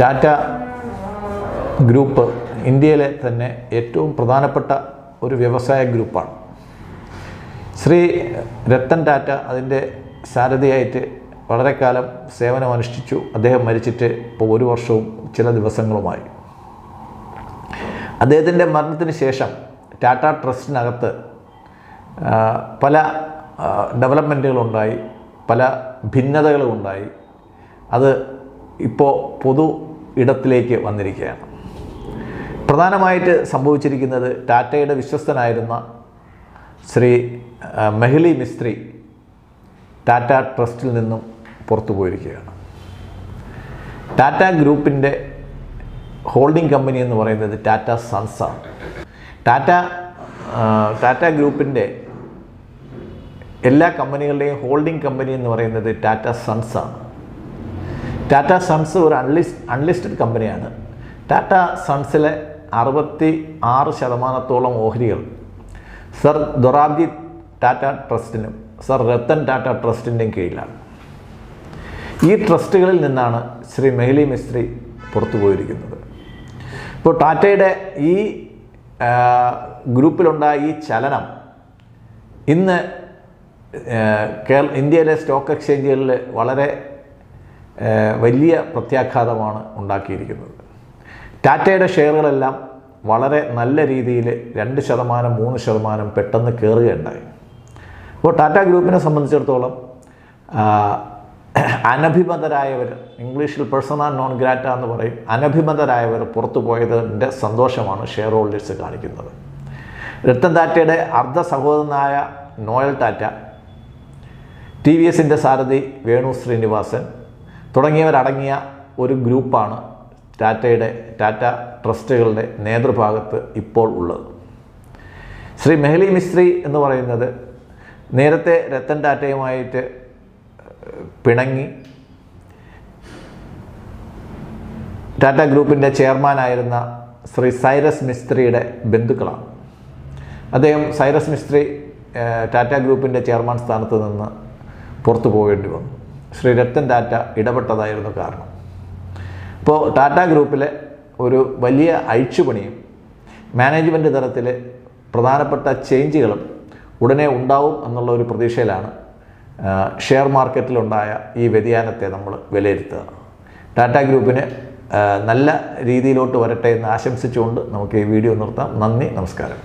Tata group ഇന്ത്യയിലെ തന്നെ ഏറ്റവും പ്രധാനപ്പെട്ട ഒരു വ്യവസായ ഗ്രൂപ്പാണ്. ശ്രീ രത്തൻ ടാറ്റ അതിൻ്റെ സാരഥിയായിട്ട് വളരെ കാലം സേവനമനുഷ്ഠിച്ചു. അദ്ദേഹം മരിച്ചിട്ട് ഇപ്പോൾ 1 വർഷവും ചില ദിവസങ്ങളുമായി. അദ്ദേഹത്തിൻ്റെ മരണത്തിന് ശേഷം ടാറ്റ ട്രസ്റ്റിനകത്ത് പല ഡെവലപ്മെൻറ്റുകളുണ്ടായി, പല ഭിന്നതകളുണ്ടായി. അത് ഇപ്പോൾ പൊതു ഇടത്തിലേക്ക് വന്നിരിക്കുകയാണ്. പ്രധാനമായിട്ട് സംഭവിച്ചിരിക്കുന്നത് ടാറ്റയുടെ വിശ്വസ്തനായിരുന്ന ശ്രീ മെഹ്ലി മിസ്ത്രി ടാറ്റ ട്രസ്റ്റിൽ നിന്നും പുറത്തു പോയിരിക്കുകയാണ്. ടാറ്റ ഗ്രൂപ്പിൻ്റെ ഹോൾഡിംഗ് കമ്പനി എന്ന് പറയുന്നത് ടാറ്റ സൺസാണ്. ടാറ്റ ഗ്രൂപ്പിൻ്റെ എല്ലാ കമ്പനികളുടെയും ഹോൾഡിംഗ് കമ്പനി എന്ന് പറയുന്നത് ടാറ്റ സൺസാണ്. ടാറ്റ സൺസ് ഒരു അൺലിസ്റ്റഡ് കമ്പനിയാണ്. ടാറ്റ സൺസിലെ 66% ഓഹരികൾ സർ ദൊറാബ്ജി ടാറ്റ ട്രസ്റ്റിനും സർ രത്തൻ ടാറ്റ ട്രസ്റ്റിൻ്റെയും കീഴിലാണ്. ഈ ട്രസ്റ്റുകളിൽ നിന്നാണ് ശ്രീ മെഹ്ലി മിസ്ത്രി പുറത്തു പോയിരിക്കുന്നത്. ഇപ്പോൾ ടാറ്റയുടെ ഈ ഗ്രൂപ്പിലുണ്ടായ ഈ ചലനം ഇന്ന് ഇന്ത്യയിലെ സ്റ്റോക്ക് എക്സ്ചേഞ്ചുകളിൽ വളരെ വലിയ പ്രത്യാഘാതമാണ് ഉണ്ടാക്കിയിരിക്കുന്നത്. ടാറ്റയുടെ ഷെയറുകളെല്ലാം വളരെ നല്ല രീതിയിൽ 2%, 3% പെട്ടെന്ന് കയറുകയുണ്ടായി. അപ്പോൾ ടാറ്റ ഗ്രൂപ്പിനെ സംബന്ധിച്ചിടത്തോളം അനഭിമതരായവർ, ഇംഗ്ലീഷിൽ പേഴ്സണ നോൺ ഗ്രാറ്റ എന്ന് പറയും, അനഭിമതരായവർ പുറത്തു പോയതിൻ്റെ സന്തോഷമാണ് ഷെയർ ഹോൾഡേഴ്സ് കാണിക്കുന്നത്. രത്തൻ ടാറ്റയുടെ അർദ്ധ സഹോദരനായ നോയൽ ടാറ്റ, TVSൻ്റെ സാരഥി വേണു ശ്രീനിവാസൻ തുടങ്ങിയവരടങ്ങിയ ഒരു ഗ്രൂപ്പാണ് ടാറ്റ ട്രസ്റ്റുകളുടെ നേതൃഭാഗത്ത് ഇപ്പോൾ ഉള്ളത്. ശ്രീ മെഹ്ലി മിസ്ത്രി എന്ന് പറയുന്നത് നേരത്തെ രത്തൻ ടാറ്റയുമായിട്ട് പിണങ്ങി ടാറ്റ ഗ്രൂപ്പിൻ്റെ ചെയർമാനായിരുന്ന ശ്രീ സൈറസ് മിസ്ത്രിയുടെ ബന്ധുക്കളാണ്. അദ്ദേഹം സൈറസ് മിസ്ത്രി ടാറ്റ ഗ്രൂപ്പിൻ്റെ ചെയർമാൻ സ്ഥാനത്ത് നിന്ന് പുറത്തു പോകേണ്ടി വന്നു. ശ്രീ രത്തൻ ടാറ്റ ഇടപെട്ടതായിരുന്നു കാരണം. ഇപ്പോൾ ടാറ്റ ഗ്രൂപ്പിലെ ഒരു വലിയ അഴിച്ചുപണിയും മാനേജ്മെൻറ്റ് തലത്തിൽ പ്രധാനപ്പെട്ട ചേഞ്ചുകളും ഉടനെ ഉണ്ടാവും എന്നുള്ള ഒരു പ്രതീക്ഷയിലാണ് ഷെയർ മാർക്കറ്റിലുണ്ടായ ഈ വ്യതിയാനത്തെ നമ്മൾ വിലയിരുത്തുക. ടാറ്റ ഗ്രൂപ്പിന് നല്ല രീതിയിലോട്ട് വരട്ടെ എന്ന് ആശംസിച്ചുകൊണ്ട് നമുക്ക് ഈ വീഡിയോ നിർത്താം. നന്ദി, നമസ്കാരം.